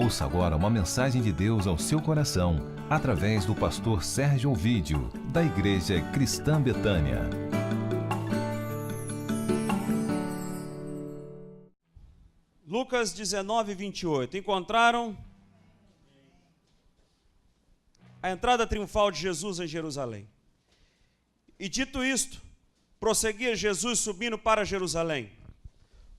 Ouça agora uma mensagem de Deus ao seu coração, através do pastor Sérgio Ovídio, da Igreja Cristã Betânia. Lucas 19, 28. Encontraram a entrada triunfal de Jesus em Jerusalém. E dito isto, prosseguia Jesus subindo para Jerusalém.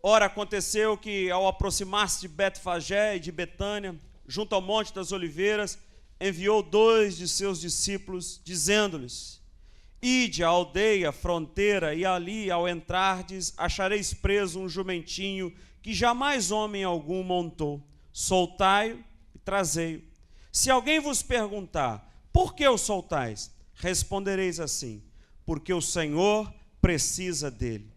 Ora, aconteceu que, ao aproximar-se de Betfagé e de Betânia, junto ao Monte das Oliveiras, enviou 2 de seus discípulos, dizendo-lhes: Ide à aldeia fronteira, e ali, ao entrardes, achareis preso um jumentinho que jamais homem algum montou. Soltai-o e trazei-o. Se alguém vos perguntar, por que o soltais? Respondereis assim: porque o Senhor precisa dele.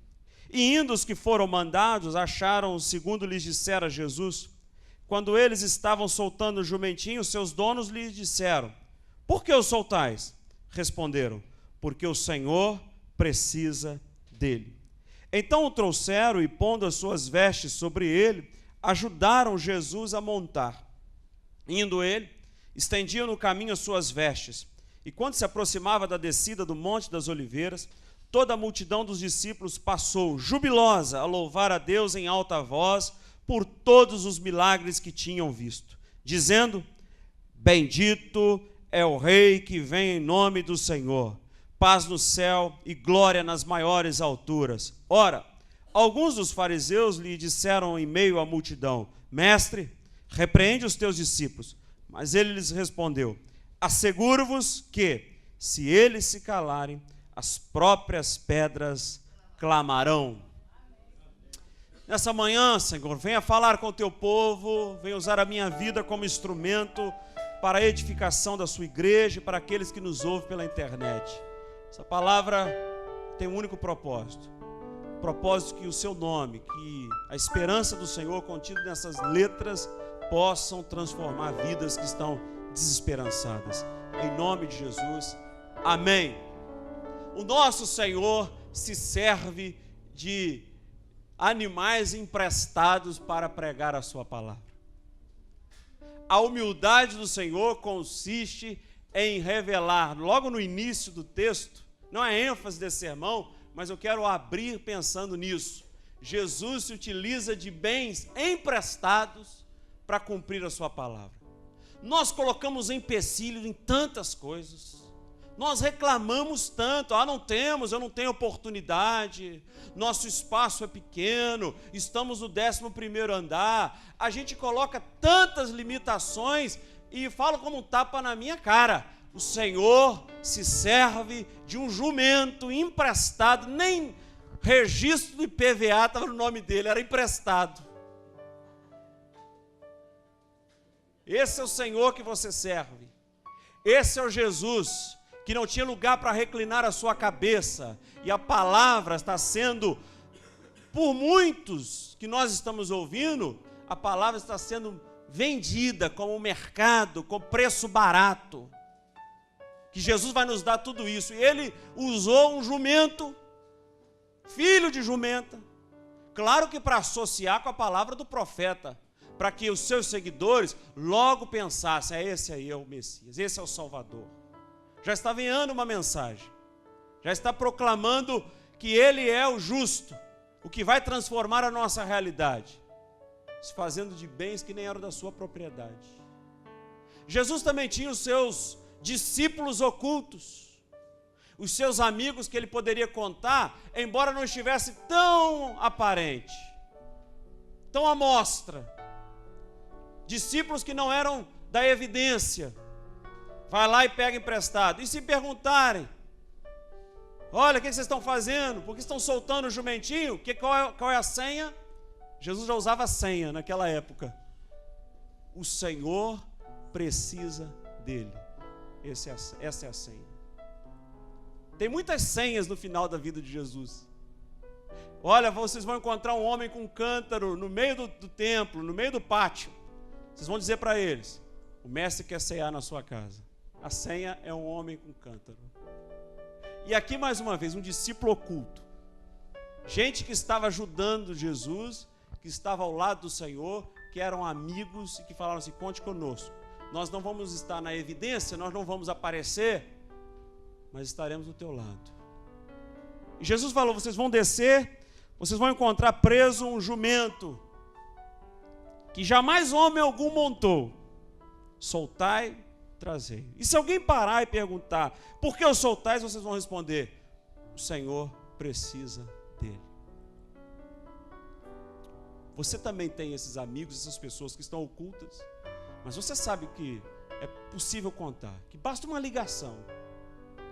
E indo os que foram mandados, acharam-o segundo lhes dissera Jesus. Quando eles estavam soltando o jumentinho, seus donos lhes disseram: por que o soltais? Responderam: porque o Senhor precisa dele. Então o trouxeram e, pondo as suas vestes sobre ele, ajudaram Jesus a montar. Indo ele, estendiam no caminho as suas vestes. E quando se aproximava da descida do Monte das Oliveiras, toda a multidão dos discípulos passou, jubilosa, a louvar a Deus em alta voz por todos os milagres que tinham visto, dizendo: bendito é o Rei que vem em nome do Senhor, paz no céu e glória nas maiores alturas. Ora, alguns dos fariseus lhe disseram em meio à multidão: mestre, repreende os teus discípulos. Mas ele lhes respondeu: asseguro-vos que, se eles se calarem, as próprias pedras clamarão. Nessa manhã, Senhor, venha falar com o teu povo, venha usar a minha vida como instrumento para a edificação da sua igreja e para aqueles que nos ouvem pela internet. Essa palavra tem um único propósito: o propósito que o seu nome, que a esperança do Senhor contida nessas letras possam transformar vidas que estão desesperançadas. Em nome de Jesus, amém. O nosso Senhor se serve de animais emprestados para pregar a sua palavra. A humildade do Senhor consiste em revelar, logo no início do texto, não é ênfase desse sermão, mas eu quero abrir pensando nisso. Jesus se utiliza de bens emprestados para cumprir a sua palavra. Nós colocamos empecilhos em tantas coisas. Nós reclamamos tanto: não temos, eu não tenho oportunidade, nosso espaço é pequeno, estamos no 11º andar. A gente coloca tantas limitações e fala como um tapa na minha cara. O Senhor se serve de um jumento emprestado, nem registro do IPVA estava no nome dele, era emprestado. Esse é o Senhor que você serve. Esse é o Jesus que não tinha lugar para reclinar a sua cabeça, e a palavra está sendo, por muitos que nós estamos ouvindo, a palavra está sendo vendida como um mercado, com preço barato, que Jesus vai nos dar tudo isso. E ele usou um jumento, filho de jumenta, claro que para associar com a palavra do profeta, para que os seus seguidores logo pensassem: esse aí é o Messias, esse é o Salvador. Já está enviando uma mensagem, já está proclamando que ele é o justo, o que vai transformar a nossa realidade, se fazendo de bens que nem eram da sua propriedade. Jesus também tinha os seus discípulos ocultos, os seus amigos que ele poderia contar, embora não estivesse tão aparente, tão à mostra. Discípulos que não eram da evidência. Vai lá e pega emprestado. E se perguntarem: olha, o que vocês estão fazendo? Por que estão soltando o jumentinho? Qual é a senha? Jesus já usava senha naquela época. O Senhor precisa dele. Essa é a senha. Tem muitas senhas no final da vida de Jesus. Olha, vocês vão encontrar um homem com um cântaro no meio do templo, no meio do pátio. Vocês vão dizer para eles: o mestre quer cear na sua casa. A senha é um homem com cântaro. E aqui mais uma vez, um discípulo oculto. Gente que estava ajudando Jesus, que estava ao lado do Senhor, que eram amigos e que falaram assim: conte conosco. Nós não vamos estar na evidência, nós não vamos aparecer, mas estaremos do teu lado. E Jesus falou: vocês vão descer, vocês vão encontrar preso um jumento que jamais homem algum montou. Soltai, trazei. E se alguém parar e perguntar: por que o soltais? Vocês vão responder: o Senhor precisa dele. Você também tem esses amigos, essas pessoas que estão ocultas, mas você sabe que é possível contar, que basta uma ligação,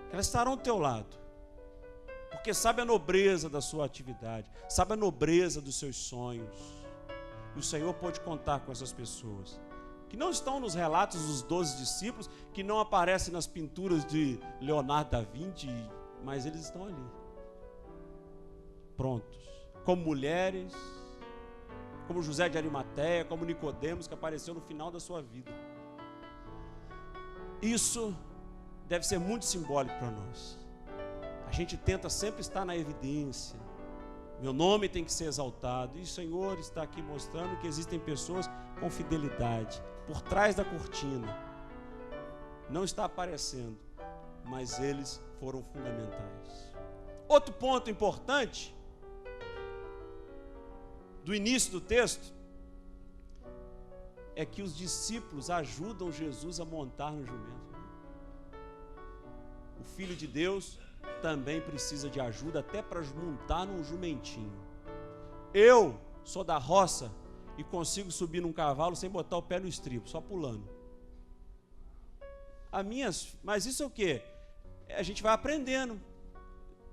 que elas estarão do teu lado, porque sabe a nobreza da sua atividade, sabe a nobreza dos seus sonhos, e o Senhor pode contar com essas pessoas, que não estão nos relatos dos 12 discípulos, que não aparecem nas pinturas de Leonardo da Vinci, mas eles estão ali, prontos, como mulheres, como José de Arimateia, como Nicodemos, que apareceu no final da sua vida. Isso deve ser muito simbólico para nós. A gente tenta sempre estar na evidência. Meu nome tem que ser exaltado. E o Senhor está aqui mostrando que existem pessoas com fidelidade, por trás da cortina. Não está aparecendo, mas eles foram fundamentais. Outro ponto importante do início do texto é que os discípulos ajudam Jesus a montar no jumento. O Filho de Deus também precisa de ajuda até para montar num jumentinho. Eu sou da roça e consigo subir num cavalo sem botar o pé no estribo, só pulando. Mas isso é o quê? A gente vai aprendendo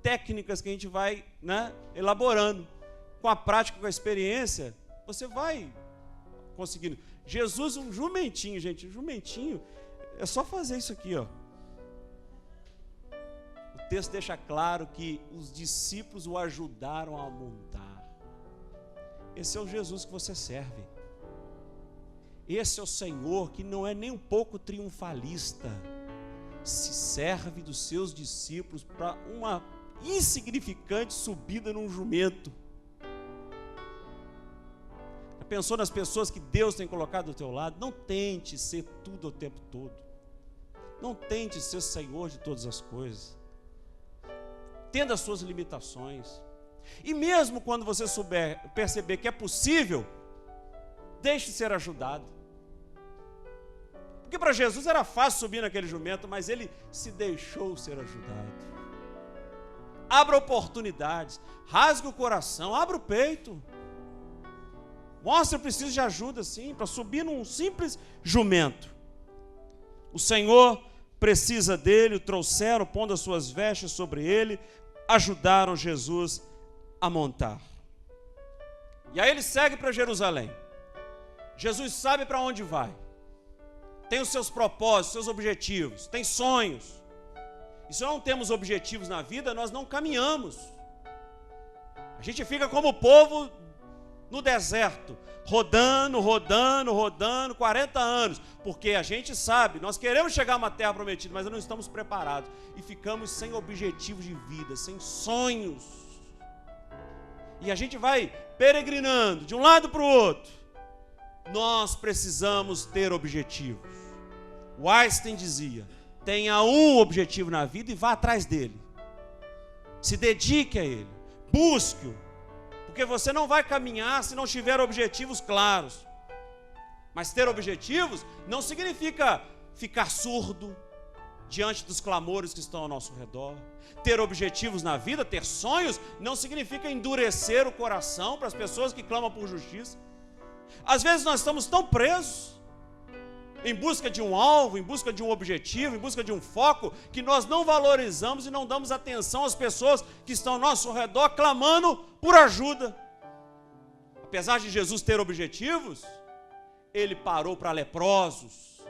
técnicas que a gente vai, elaborando. Com a prática, com a experiência, você vai conseguindo. Jesus, um jumentinho, gente, um jumentinho, é só fazer isso aqui, ó. O texto deixa claro que os discípulos o ajudaram a montar. Esse é o Jesus que você serve. Esse é o Senhor que não é nem um pouco triunfalista. Se serve dos seus discípulos para uma insignificante subida num jumento. Pensou nas pessoas que Deus tem colocado do teu lado? Não tente ser tudo o tempo todo. Não tente ser Senhor de todas as coisas. Tendo as suas limitações. E mesmo quando você perceber que é possível, deixe ser ajudado. Porque para Jesus era fácil subir naquele jumento, mas ele se deixou ser ajudado. Abra oportunidades, rasgue o coração, abra o peito. Mostra, eu preciso de ajuda sim, para subir num simples jumento. O Senhor precisa dele, o trouxeram, pondo as suas vestes sobre ele, ajudaram Jesus a montar. E aí ele segue para Jerusalém. Jesus sabe para onde vai. Tem os seus propósitos, seus objetivos, tem sonhos. E se não temos objetivos na vida, nós não caminhamos. A gente fica como o povo no deserto, rodando, 40 anos, porque a gente sabe, nós queremos chegar a uma terra prometida, mas não estamos preparados, e ficamos sem objetivos de vida, sem sonhos, e a gente vai peregrinando de um lado para o outro. Nós precisamos ter objetivos. O Einstein dizia: tenha um objetivo na vida e vá atrás dele, se dedique a ele, busque-o, porque você não vai caminhar se não tiver objetivos claros. Mas ter objetivos não significa ficar surdo diante dos clamores que estão ao nosso redor. Ter objetivos na vida, ter sonhos, não significa endurecer o coração para as pessoas que clamam por justiça. Às vezes nós estamos tão presos em busca de um alvo, em busca de um objetivo, em busca de um foco, que nós não valorizamos e não damos atenção às pessoas que estão ao nosso redor clamando por ajuda. Apesar de Jesus ter objetivos, ele parou para leprosos,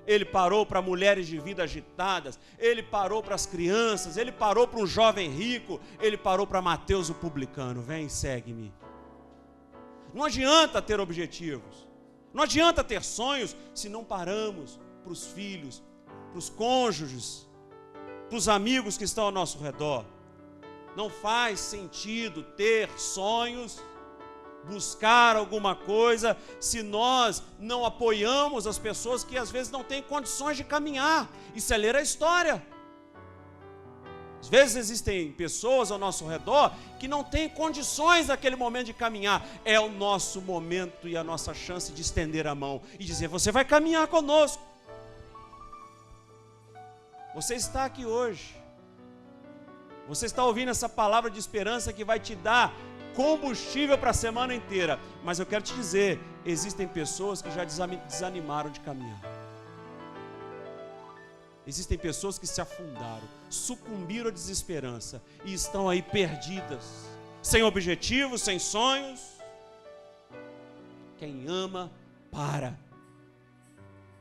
ele parou para mulheres de vida agitadas, ele parou para as crianças, ele parou para um jovem rico, ele parou para Mateus o publicano. Vem, segue-me. Não adianta ter objetivos, não adianta ter sonhos se não paramos para os filhos, para os cônjuges, para os amigos que estão ao nosso redor. Não faz sentido ter sonhos buscar alguma coisa, se nós não apoiamos as pessoas que às vezes não têm condições de caminhar. Isso é ler a história. Às vezes existem pessoas ao nosso redor que não têm condições naquele momento de caminhar. É o nosso momento e a nossa chance de estender a mão e dizer: você vai caminhar conosco. Você está aqui hoje. Você está ouvindo essa palavra de esperança que vai te dar combustível para a semana inteira. Mas eu quero te dizer, existem pessoas que já desanimaram de caminhar. Existem pessoas que se afundaram, sucumbiram à desesperança e estão aí perdidas, sem objetivos, sem sonhos. Quem ama, para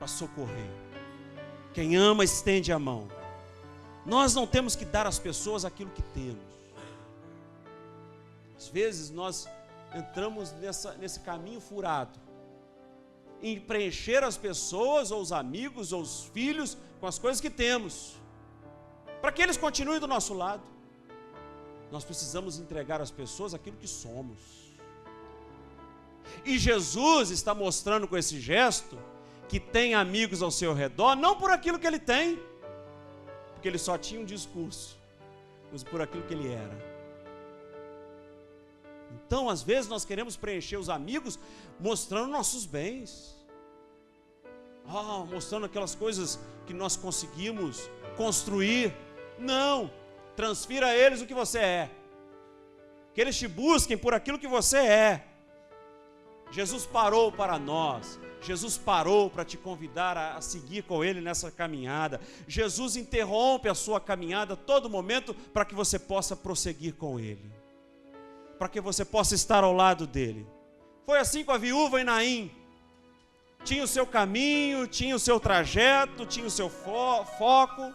socorrer. Quem ama, estende a mão. Nós não temos que dar às pessoas aquilo que temos. Às vezes nós entramos nesse caminho furado, em preencher as pessoas, ou os amigos, ou os filhos, com as coisas que temos, para que eles continuem do nosso lado. Nós precisamos entregar às pessoas aquilo que somos. E Jesus está mostrando com esse gesto que tem amigos ao seu redor, não por aquilo que ele tem, porque ele só tinha um discurso, mas por aquilo que ele era. Então, às vezes, nós queremos preencher os amigos mostrando nossos bens, mostrando aquelas coisas que nós conseguimos construir. Não, transfira a eles o que você é, que eles te busquem por aquilo que você é. Jesus parou para nós, Jesus parou para te convidar a seguir com Ele nessa caminhada. Jesus interrompe a sua caminhada a todo momento para que você possa prosseguir com Ele, para que você possa estar ao lado dele. Foi assim com a viúva em Naim. Tinha o seu caminho, tinha o seu trajeto, tinha o seu foco.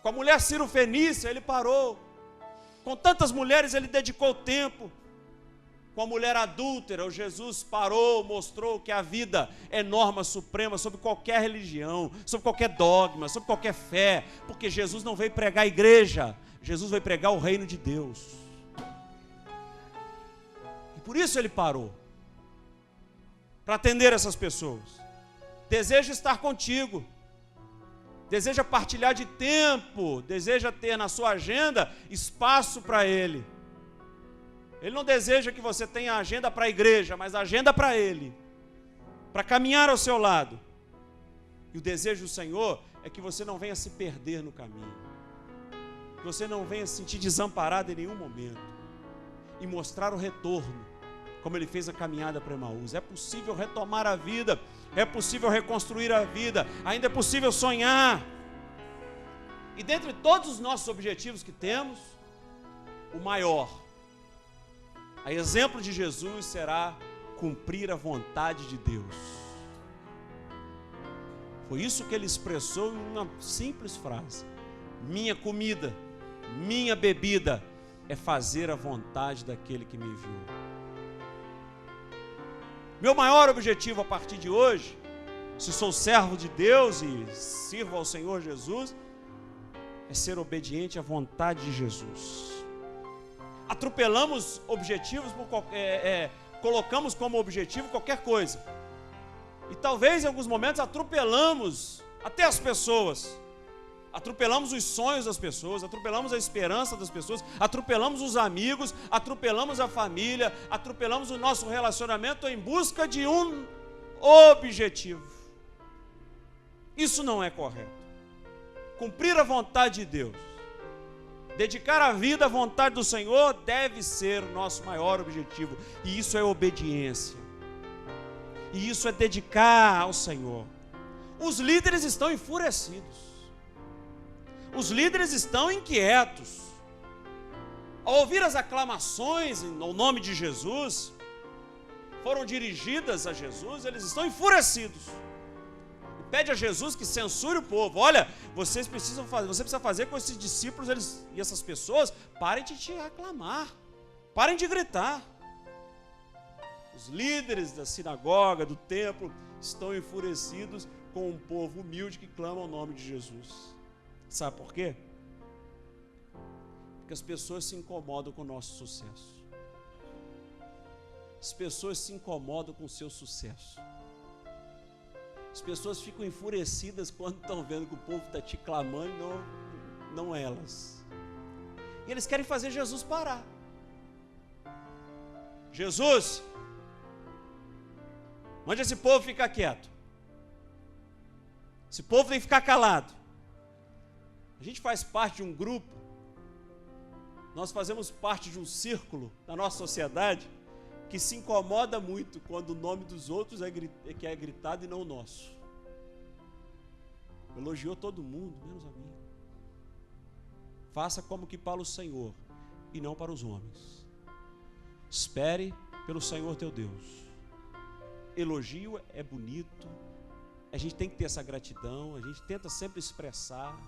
Com a mulher Ciro-fenícia ele parou. Com tantas mulheres ele dedicou tempo. Com a mulher adúltera, o Jesus parou, mostrou que a vida é norma suprema sobre qualquer religião, sobre qualquer dogma, sobre qualquer fé, porque Jesus não veio pregar a igreja, Jesus veio pregar o reino de Deus. Por isso ele parou, para atender essas pessoas. Deseja estar contigo, deseja partilhar de tempo, deseja ter na sua agenda espaço para Ele. Ele não deseja que você tenha agenda para a igreja, mas agenda para Ele, para caminhar ao seu lado. E o desejo do Senhor é que você não venha se perder no caminho, que você não venha se sentir desamparado em nenhum momento, e mostrar o retorno, como ele fez a caminhada para Emaús. É possível retomar a vida, é possível reconstruir a vida, ainda é possível sonhar. E dentre todos os nossos objetivos que temos, o maior, a exemplo de Jesus, será cumprir a vontade de Deus. Foi isso que ele expressou em uma simples frase: minha comida, minha bebida é fazer a vontade daquele que me enviou. Meu maior objetivo a partir de hoje, se sou servo de Deus e sirvo ao Senhor Jesus, é ser obediente à vontade de Jesus. Atropelamos objetivos, colocamos como objetivo qualquer coisa. E talvez em alguns momentos atropelamos até as pessoas. Atropelamos os sonhos das pessoas, atropelamos a esperança das pessoas, atropelamos os amigos, atropelamos a família, atropelamos o nosso relacionamento em busca de um objetivo. Isso não é correto. Cumprir a vontade de Deus, dedicar a vida à vontade do Senhor deve ser o nosso maior objetivo. E isso é obediência. E isso é dedicar ao Senhor. Os líderes estão enfurecidos. Os líderes estão inquietos. Ao ouvir as aclamações no nome de Jesus, foram dirigidas a Jesus, eles estão enfurecidos. Pede a Jesus que censure o povo. Olha, você precisa fazer com esses discípulos e essas pessoas, parem de te aclamar, parem de gritar. Os líderes da sinagoga, do templo, estão enfurecidos com um povo humilde que clama o nome de Jesus. Sabe por quê? Porque as pessoas se incomodam com o nosso sucesso. as pessoas se incomodam com o seu sucesso. As pessoas ficam enfurecidas quando estão vendo que o povo está te clamando e não elas. E eles querem fazer Jesus parar. Jesus, mande esse povo ficar quieto. Esse povo tem que ficar calado. A gente faz parte de um grupo, nós fazemos parte de um círculo na nossa sociedade que se incomoda muito quando o nome dos outros é gritado e não o nosso. Elogiou todo mundo, menos a mim. Faça como que para o Senhor e não para os homens. Espere pelo Senhor teu Deus. Elogio é bonito, a gente tem que ter essa gratidão, a gente tenta sempre expressar,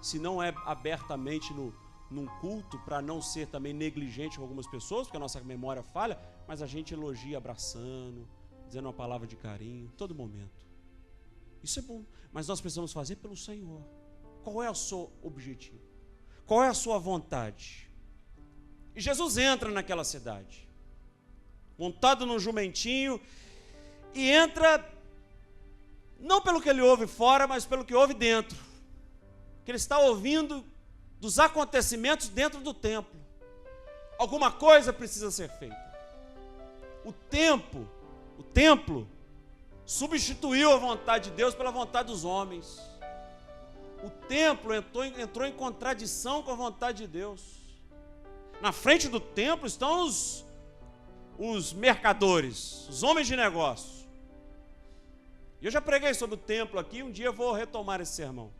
se não é abertamente num culto, para não ser também negligente com algumas pessoas, porque a nossa memória falha, mas a gente elogia abraçando, dizendo uma palavra de carinho, todo momento. Isso é bom, mas nós precisamos fazer pelo Senhor. Qual é o seu objetivo? Qual é a sua vontade? E Jesus entra naquela cidade, montado num jumentinho, e entra, não pelo que ele ouve fora, mas pelo que ouve dentro, que ele está ouvindo dos acontecimentos dentro do templo. Alguma coisa precisa ser feita. O templo substituiu a vontade de Deus pela vontade dos homens. O templo entrou em contradição com a vontade de Deus. Na frente do templo estão os mercadores, os homens de negócio. E eu já preguei sobre o templo aqui, um dia eu vou retomar esse sermão.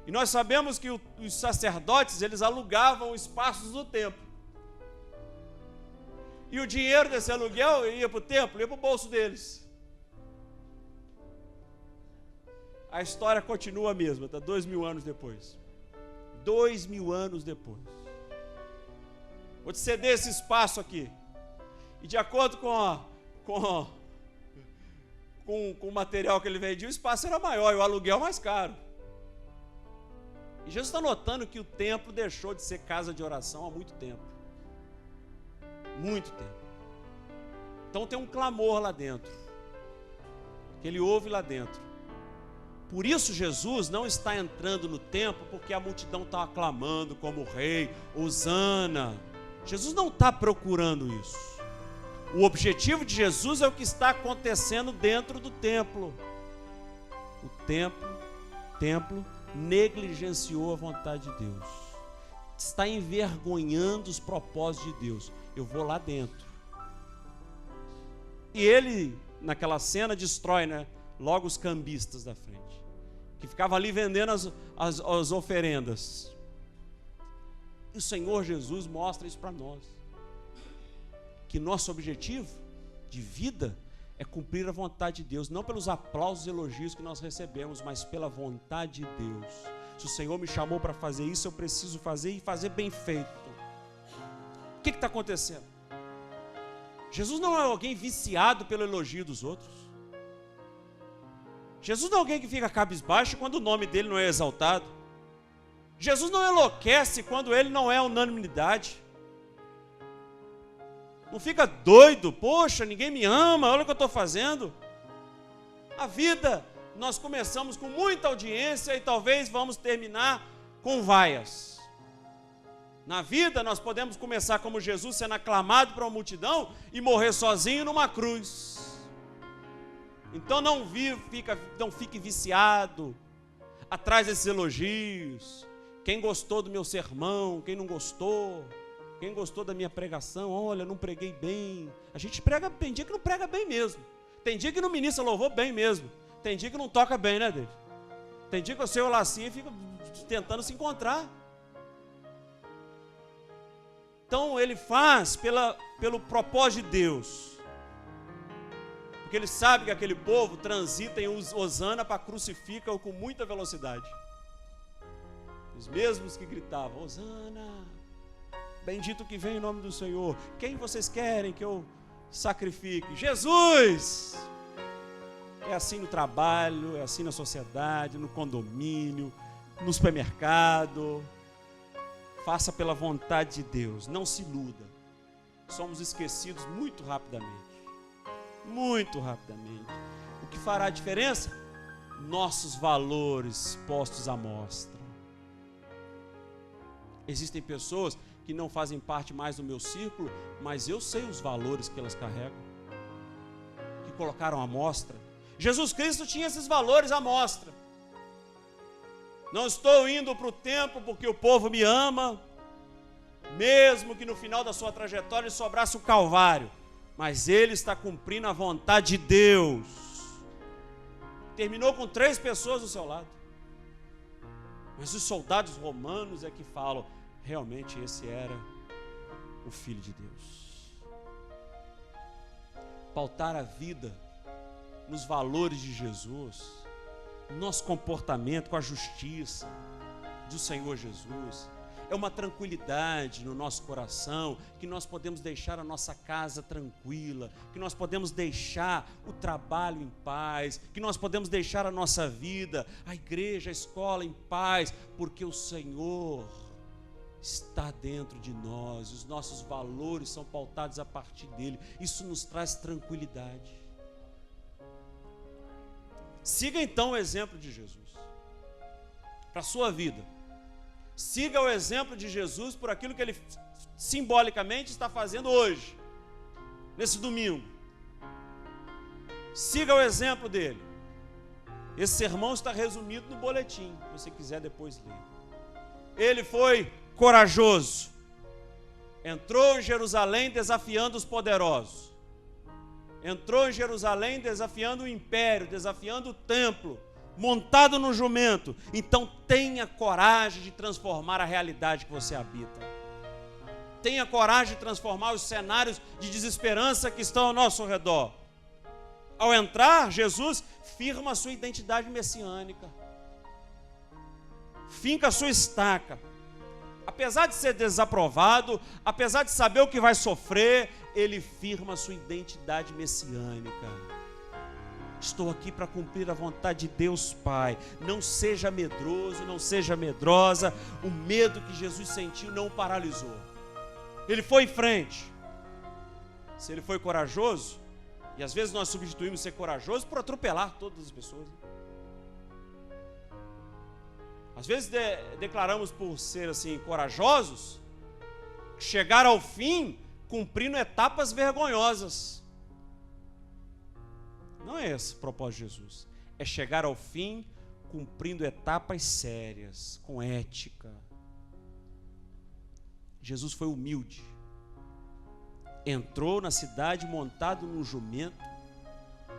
E nós sabemos que os sacerdotes, eles alugavam espaços do templo. E o dinheiro desse aluguel ia para o templo, ia para o bolso deles. A história continua a mesma, está 2000 anos depois. 2000 anos depois. Vou te ceder esse espaço aqui. E de acordo com o material que ele vendia, o espaço era maior e o aluguel mais caro. E Jesus está notando que o templo deixou de ser casa de oração há muito tempo. Muito tempo. Então tem um clamor lá dentro, que ele ouve lá dentro. Por isso Jesus não está entrando no templo porque a multidão está aclamando como rei, Hosana. Jesus não está procurando isso. O objetivo de Jesus é o que está acontecendo dentro do templo. O templo negligenciou a vontade de Deus. Está envergonhando os propósitos de Deus. Eu vou lá dentro. E ele, naquela cena, destrói, logo os cambistas da frente, que ficavam ali vendendo as oferendas. E o Senhor Jesus mostra isso para nós, que nosso objetivo de vida é cumprir a vontade de Deus, não pelos aplausos e elogios que nós recebemos, mas pela vontade de Deus. Se o Senhor me chamou para fazer isso, eu preciso fazer e fazer bem feito. O que está acontecendo? Jesus não é alguém viciado pelo elogio dos outros. Jesus não é alguém que fica cabisbaixo quando o nome dele não é exaltado. Jesus não enlouquece quando ele não é unanimidade. Não fica doido, poxa, ninguém me ama, olha o que eu estou fazendo. A vida, nós começamos com muita audiência e talvez vamos terminar com vaias. Na vida, nós podemos começar como Jesus, sendo aclamado por uma multidão e morrer sozinho numa cruz. Então não fique viciado atrás desses elogios. Quem gostou do meu sermão, quem não gostou, quem gostou da minha pregação, olha, não preguei bem. A gente prega, tem dia que não prega bem mesmo. Tem dia que não ministra louvor bem mesmo. Tem dia que não toca bem, né, David? Tem dia que você olha assim e fica tentando se encontrar. Então ele faz pelo propósito de Deus. Porque ele sabe que aquele povo transita em Hosana para crucificar-o com muita velocidade. Os mesmos que gritavam, Hosana, bendito que vem em nome do Senhor. Quem vocês querem que eu sacrifique? Jesus! É assim no trabalho, é assim na sociedade, no condomínio, no supermercado. Faça pela vontade de Deus, não se iluda. somos esquecidos muito rapidamente. Muito rapidamente. O que fará a diferença? Nossos valores postos à mostra. Existem pessoas que não fazem parte mais do meu círculo, mas eu sei os valores que elas carregam, que colocaram à mostra. Jesus Cristo tinha esses valores à mostra. Não estou indo para o templo porque o povo me ama, mesmo que no final da sua trajetória sobrasse o Calvário, mas ele está cumprindo a vontade de Deus. Terminou com 3 pessoas do seu lado, mas os soldados romanos é que falam, realmente esse era o Filho de Deus. Pautar a vida nos valores de Jesus, no nosso comportamento com a justiça do Senhor Jesus, é uma tranquilidade no nosso coração, que nós podemos deixar a nossa casa tranquila, que nós podemos deixar o trabalho em paz, que nós podemos deixar a nossa vida, a igreja, a escola em paz, porque o Senhor está dentro de nós, os nossos valores são pautados a partir dele. Isso nos traz tranquilidade. Siga então o exemplo de Jesus para a sua vida. Siga o exemplo de Jesus por aquilo que ele simbolicamente está fazendo hoje, nesse domingo. Siga o exemplo dele. Esse sermão está resumido no boletim, se você quiser depois ler. Ele foi corajoso, entrou em Jerusalém desafiando os poderosos, entrou em Jerusalém desafiando o império, desafiando o templo, montado no jumento. Então tenha coragem de transformar a realidade que você habita. Tenha coragem de transformar os cenários de desesperança que estão ao nosso redor. Ao entrar, Jesus firma a sua identidade messiânica, finca a sua estaca. Apesar de ser desaprovado, apesar de saber o que vai sofrer, ele firma a sua identidade messiânica. Estou aqui para cumprir a vontade de Deus Pai. Não seja medroso, não seja medrosa. O medo que Jesus sentiu não o paralisou. Ele foi em frente. Se ele foi corajoso, e às vezes nós substituímos ser corajoso por atropelar todas as pessoas. Às vezes declaramos por ser assim corajosos, chegar ao fim cumprindo etapas vergonhosas. Não é esse o propósito de Jesus. É chegar ao fim cumprindo etapas sérias, com ética. Jesus foi humilde. Entrou na cidade montado num jumento,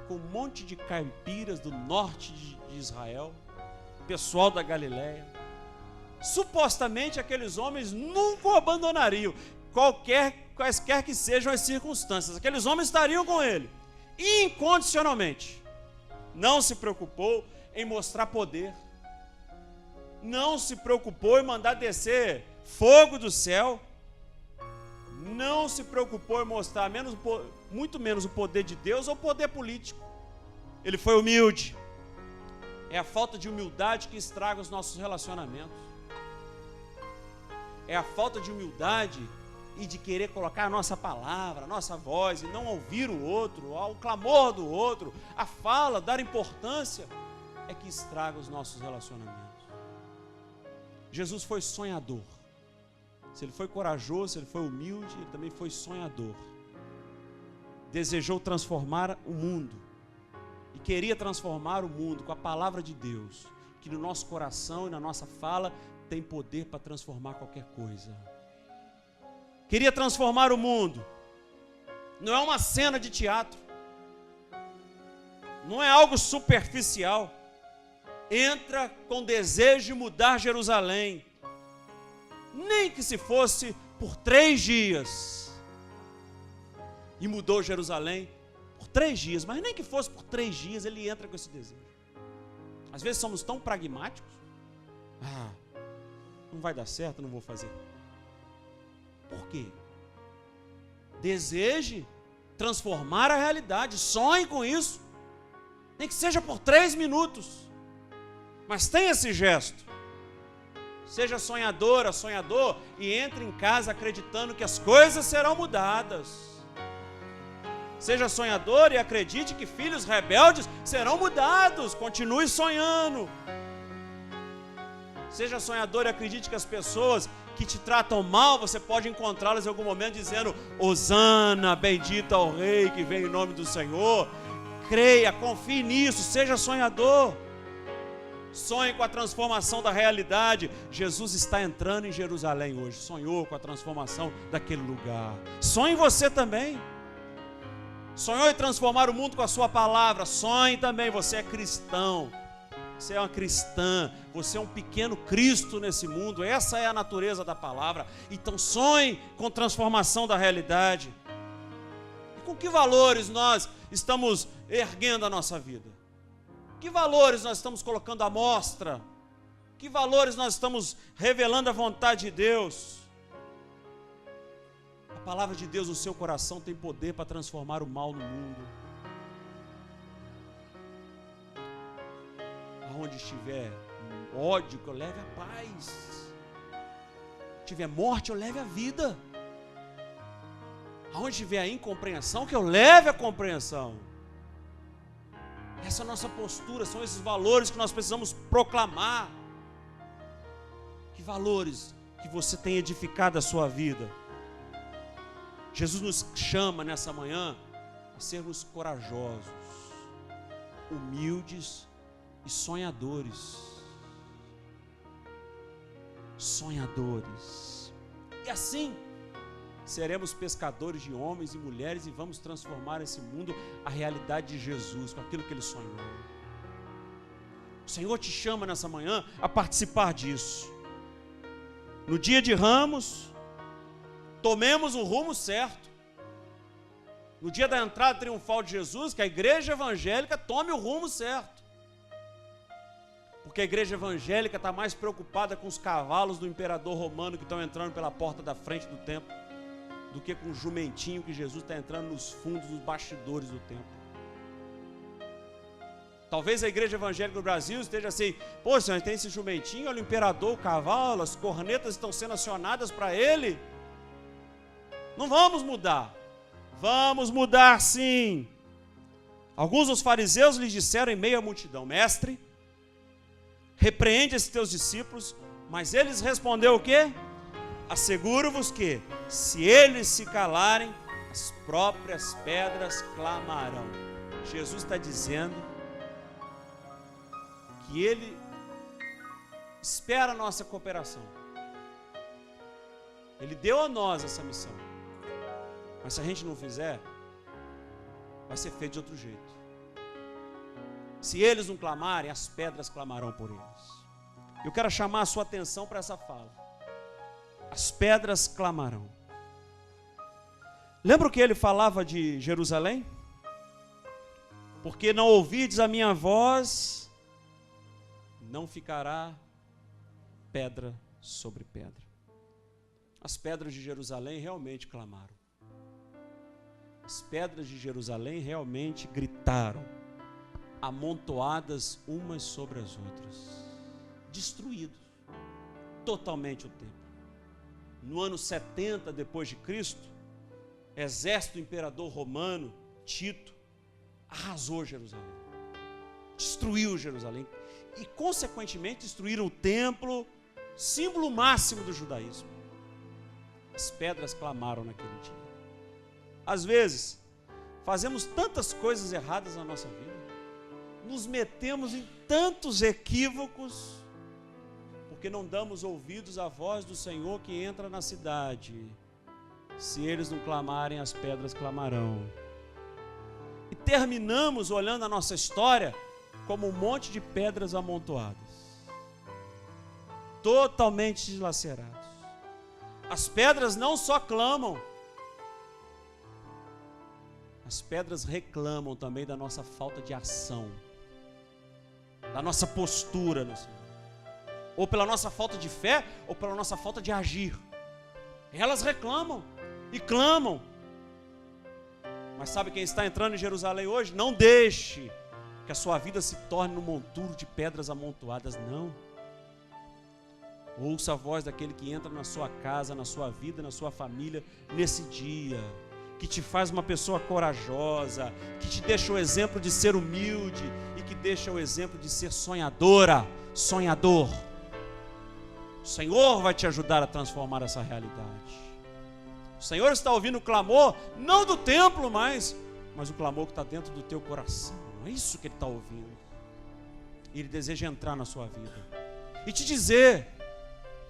com um monte de caipiras do norte de Israel, pessoal da Galileia. Supostamente aqueles homens nunca o abandonariam, quaisquer que sejam as circunstâncias. Aqueles homens estariam com ele, incondicionalmente. Não se preocupou em mostrar poder, não se preocupou em mandar descer fogo do céu, não se preocupou em mostrar muito menos o poder de Deus ou o poder político. Ele foi humilde. É a falta de humildade que estraga os nossos relacionamentos. É a falta de humildade e de querer colocar a nossa palavra, a nossa voz, e não ouvir o outro, o clamor do outro, a fala, dar importância, é que estraga os nossos relacionamentos. Jesus foi sonhador. Se ele foi corajoso, se ele foi humilde, ele também foi sonhador. Desejou transformar o mundo. E queria transformar o mundo com a palavra de Deus, que no nosso coração e na nossa fala tem poder para transformar qualquer coisa. Queria transformar o mundo. Não é uma cena de teatro. Não é algo superficial. Entra com desejo de mudar Jerusalém. Nem que se fosse por 3 dias. E mudou Jerusalém por 3 dias. Mas nem que fosse por 3 dias, ele entra com esse desejo. Às vezes somos tão pragmáticos. Não vai dar certo, não vou fazer. Por quê? Deseje transformar a realidade. Sonhe com isso. Nem que seja por 3 minutos. Mas tenha esse gesto. Seja sonhadora, sonhador, e entre em casa acreditando que as coisas serão mudadas. Seja sonhador e acredite que filhos rebeldes serão mudados. Continue sonhando. Seja sonhador e acredite que as pessoas que te tratam mal, você pode encontrá-las em algum momento dizendo: Hosana, bendito ao Rei que vem em nome do Senhor. Creia, confie nisso, seja sonhador. Sonhe com a transformação da realidade. Jesus está entrando em Jerusalém hoje. Sonhou com a transformação daquele lugar. Sonhe você também. Sonhou em transformar o mundo com a sua palavra. Sonhe também, você é cristão. Você é uma cristã. Você é um pequeno Cristo nesse mundo. Essa é a natureza da palavra. Então sonhe com transformação da realidade. E com que valores nós estamos erguendo a nossa vida? Que valores nós estamos colocando à mostra? Que valores nós estamos revelando a vontade de Deus? A palavra de Deus no seu coração tem poder para transformar o mal no mundo. Aonde estiver ódio, que eu leve a paz. Tiver morte, eu leve a vida. Aonde estiver a incompreensão, que eu leve a compreensão. Essa é a nossa postura, são esses valores que nós precisamos proclamar. Que valores que você tem edificado a sua vida? Jesus nos chama nessa manhã a sermos corajosos, humildes e sonhadores. Sonhadores. E assim seremos pescadores de homens e mulheres e vamos transformar esse mundo a realidade de Jesus, com aquilo que Ele sonhou. O Senhor te chama nessa manhã a participar disso. No dia de Ramos, tomemos o rumo certo. No dia da entrada triunfal de Jesus, que a igreja evangélica tome o rumo certo. Porque a igreja evangélica está mais preocupada com os cavalos do imperador romano que estão entrando pela porta da frente do templo, do que com o jumentinho que Jesus está entrando nos fundos, nos bastidores do templo. Talvez a igreja evangélica do Brasil esteja assim: pô, senhor, tem esse jumentinho, olha o imperador, o cavalo, as cornetas estão sendo acionadas para ele. Não vamos mudar. Vamos mudar sim. Alguns dos fariseus lhe disseram em meio à multidão: mestre, repreende esses teus discípulos. Mas eles respondeu o quê? Asseguro-vos que, se eles se calarem, as próprias pedras clamarão. Jesus está dizendo que Ele espera a nossa cooperação. Ele deu a nós essa missão. Mas se a gente não fizer, vai ser feito de outro jeito. Se eles não clamarem, as pedras clamarão por eles. Eu quero chamar a sua atenção para essa fala. As pedras clamarão. Lembra o que ele falava de Jerusalém? Porque não ouvides a minha voz, não ficará pedra sobre pedra. As pedras de Jerusalém realmente clamaram. As pedras de Jerusalém realmente gritaram, amontoadas umas sobre as outras, destruído totalmente o templo. No ano 70 depois de Cristo, exército do imperador romano Tito arrasou Jerusalém, destruiu Jerusalém e consequentemente destruíram o templo, símbolo máximo do judaísmo. As pedras clamaram naquele dia. Às vezes fazemos tantas coisas erradas na nossa vida, nos metemos em tantos equívocos, porque não damos ouvidos à voz do Senhor que entra na cidade. Se eles não clamarem, as pedras clamarão. E terminamos olhando a nossa história como um monte de pedras amontoadas, totalmente dilacerados. As pedras não só clamam, as pedras reclamam também da nossa falta de ação, da nossa postura no Senhor. Ou pela nossa falta de fé, ou pela nossa falta de agir. Elas reclamam e clamam. Mas sabe quem está entrando em Jerusalém hoje? Não deixe que a sua vida se torne um monturo de pedras amontoadas, não. Ouça a voz daquele que entra na sua casa, na sua vida, na sua família, nesse dia, que te faz uma pessoa corajosa, que te deixa o exemplo de ser humilde e que deixa o exemplo de ser sonhadora, sonhador. O Senhor vai te ajudar a transformar essa realidade. O Senhor está ouvindo o clamor, não do templo mais, mas o clamor que está dentro do teu coração. É isso que Ele está ouvindo. E Ele deseja entrar na sua vida e te dizer: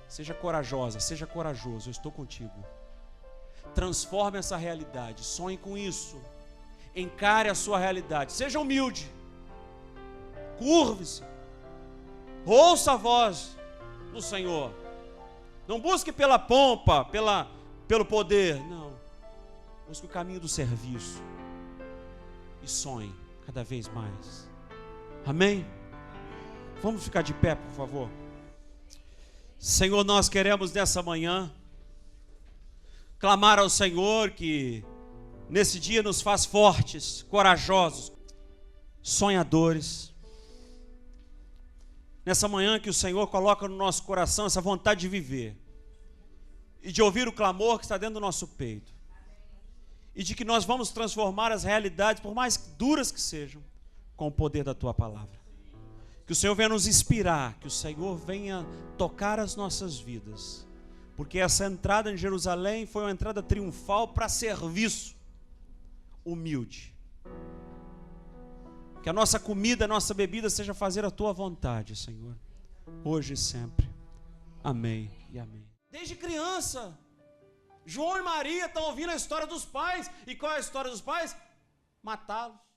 seja corajosa, seja corajoso, eu estou contigo. Transforme essa realidade, sonhe com isso, encare a sua realidade, seja humilde, curve-se, ouça a voz do Senhor. Não busque pela pompa, pelo poder, não. Busque o caminho do serviço e sonhe cada vez mais. Amém? Vamos ficar de pé, por favor. Senhor, nós queremos nessa manhã clamar ao Senhor que nesse dia nos faz fortes, corajosos, sonhadores. Nessa manhã que o Senhor coloca no nosso coração essa vontade de viver e de ouvir o clamor que está dentro do nosso peito, e de que nós vamos transformar as realidades, por mais duras que sejam, com o poder da Tua palavra. Que o Senhor venha nos inspirar, que o Senhor venha tocar as nossas vidas, porque essa entrada em Jerusalém foi uma entrada triunfal para serviço humilde. Que a nossa comida, a nossa bebida seja fazer a Tua vontade, Senhor, hoje e sempre. Amém e amém. Desde criança, João e Maria estão ouvindo a história dos pais. E qual é a história dos pais? Matá-los.